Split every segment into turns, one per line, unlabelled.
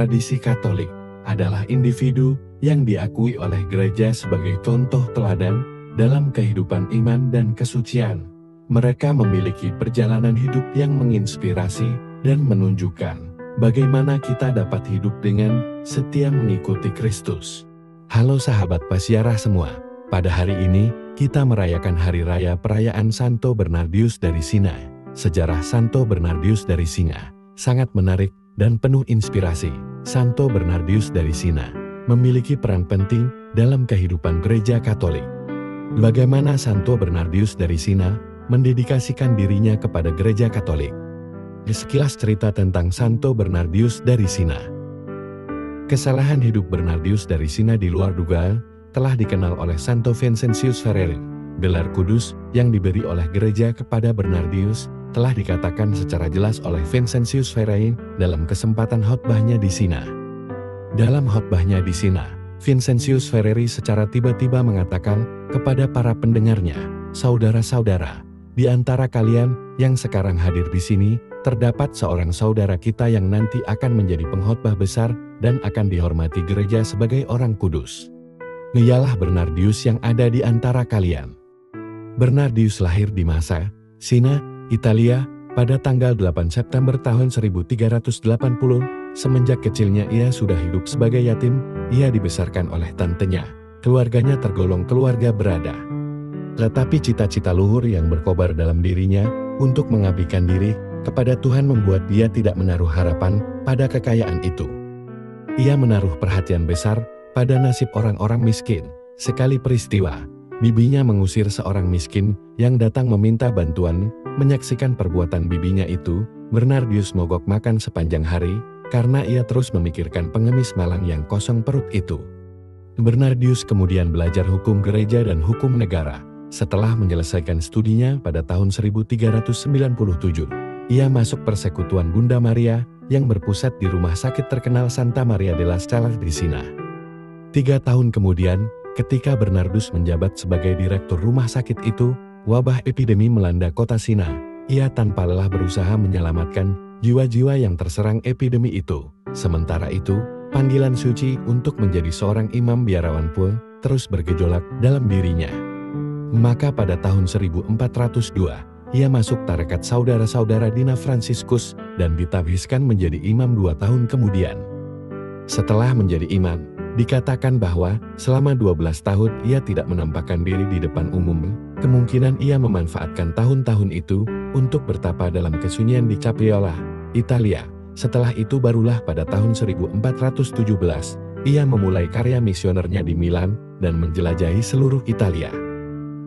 tradisi Katolik adalah individu yang diakui oleh gereja sebagai contoh teladan dalam kehidupan iman dan kesucian. Mereka memiliki perjalanan hidup yang menginspirasi dan menunjukkan bagaimana kita dapat hidup dengan setia mengikuti Kristus. Halo sahabat Pasiarah semua, pada hari ini kita merayakan Hari Raya Perayaan Santo Bernardus dari Siena. Sejarah Santo Bernardus dari Siena sangat menarik dan penuh inspirasi. Santo Bernardus dari Siena memiliki peran penting dalam kehidupan gereja Katolik. Bagaimana Santo Bernardus dari Siena mendedikasikan dirinya kepada gereja Katolik? Sekilas cerita tentang Santo Bernardus dari Siena. Kesalahan hidup Bernardus dari Siena di luar dugaan telah dikenal oleh Santo Vincentius Ferreri. Gelar kudus yang diberi oleh gereja kepada Bernardus telah dikatakan secara jelas oleh Vincentius Ferreri dalam kesempatan khotbahnya di Siena. Dalam khotbahnya di Siena, Vincentius Ferreri secara tiba-tiba mengatakan kepada para pendengarnya, "Saudara-saudara, di antara kalian yang sekarang hadir di sini, terdapat seorang saudara kita yang nanti akan menjadi pengkhotbah besar dan akan dihormati gereja sebagai orang kudus. Ialah Bernardus yang ada di antara kalian." Bernardus lahir di Massa, Siena, Italia, pada tanggal 8 September tahun 1380. Semenjak kecilnya ia sudah hidup sebagai yatim. Ia dibesarkan oleh tantenya. Keluarganya tergolong keluarga berada. Tetapi cita-cita luhur yang berkobar dalam dirinya untuk mengabdikan diri kepada Tuhan membuat dia tidak menaruh harapan pada kekayaan itu. Ia menaruh perhatian besar pada nasib orang-orang miskin. Sekali peristiwa, bibinya mengusir seorang miskin yang datang meminta bantuan. Menyaksikan perbuatan bibinya itu, Bernardus mogok makan sepanjang hari karena ia terus memikirkan pengemis malang yang kosong perut itu. Bernardus kemudian belajar hukum gereja dan hukum negara. Setelah menyelesaikan studinya pada tahun 1397, ia masuk persekutuan Bunda Maria yang berpusat di rumah sakit terkenal Santa Maria della Scala di Siena. 3 tahun kemudian, ketika Bernardus menjabat sebagai direktur rumah sakit itu, wabah epidemi melanda kota Siena. Ia tanpa lelah berusaha menyelamatkan jiwa-jiwa yang terserang epidemi itu. Sementara itu, panggilan suci untuk menjadi seorang imam biarawan pun terus bergejolak dalam dirinya. Maka pada tahun 1402, ia masuk tarekat saudara-saudara Dina Franciscus dan ditabiskan menjadi imam 2 tahun kemudian. Setelah menjadi imam, dikatakan bahwa selama 12 tahun ia tidak menampakkan diri di depan umum. Kemungkinan ia memanfaatkan tahun-tahun itu untuk bertapa dalam kesunyian di Capriola, Italia. Setelah itu barulah pada tahun 1417, ia memulai karya misionernya di Milan dan menjelajahi seluruh Italia.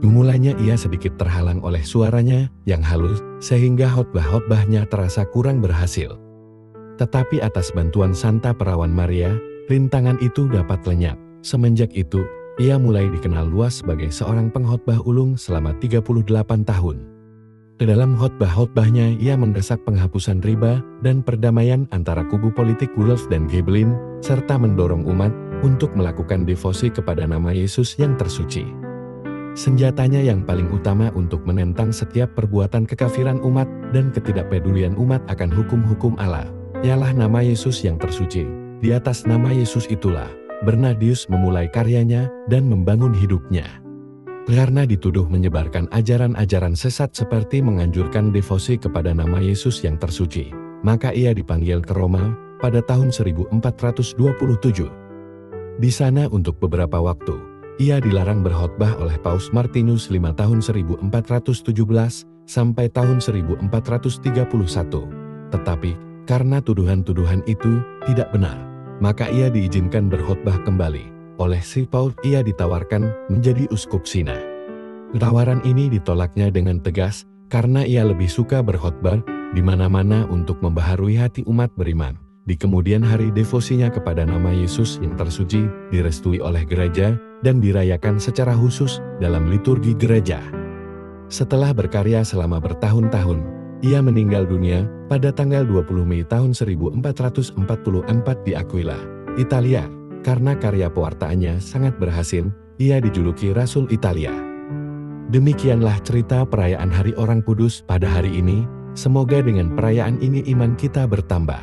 Mulanya ia sedikit terhalang oleh suaranya yang halus, sehingga khotbah-khotbahnya terasa kurang berhasil. Tetapi atas bantuan Santa Perawan Maria, rintangan itu dapat lenyap. Semenjak itu, ia mulai dikenal luas sebagai seorang pengkhotbah ulung selama 38 tahun. Dalam khotbah-khotbahnya ia mendesak penghapusan riba dan perdamaian antara kubu politik Wulf dan Ghibellin, serta mendorong umat untuk melakukan devosi kepada nama Yesus yang tersuci. Senjatanya yang paling utama untuk menentang setiap perbuatan kekafiran umat dan ketidakpedulian umat akan hukum-hukum Allah, ialah nama Yesus yang tersuci. Di atas nama Yesus itulah Bernardus memulai karyanya dan membangun hidupnya. Karena dituduh menyebarkan ajaran-ajaran sesat seperti menganjurkan devosi kepada nama Yesus yang tersuci, maka ia dipanggil ke Roma pada tahun 1427. Di sana untuk beberapa waktu, ia dilarang berkhotbah oleh Paus Martinus V tahun 1417 sampai tahun 1431. Tetapi, karena tuduhan-tuduhan itu tidak benar, maka ia diizinkan berkhotbah kembali. Oleh si Paus ia ditawarkan menjadi uskup Siena. Tawaran ini ditolaknya dengan tegas karena ia lebih suka berkhotbah di mana-mana untuk membaharui hati umat beriman. Di kemudian hari devosinya kepada nama Yesus yang tersuci direstui oleh gereja dan dirayakan secara khusus dalam liturgi gereja. Setelah berkarya selama bertahun-tahun, ia meninggal dunia pada tanggal 20 Mei tahun 1444 di Aquila, Italia. Karena karya pewartaannya sangat berhasil, ia dijuluki Rasul Italia. Demikianlah cerita perayaan Hari Orang Kudus pada hari ini. Semoga dengan perayaan ini iman kita bertambah.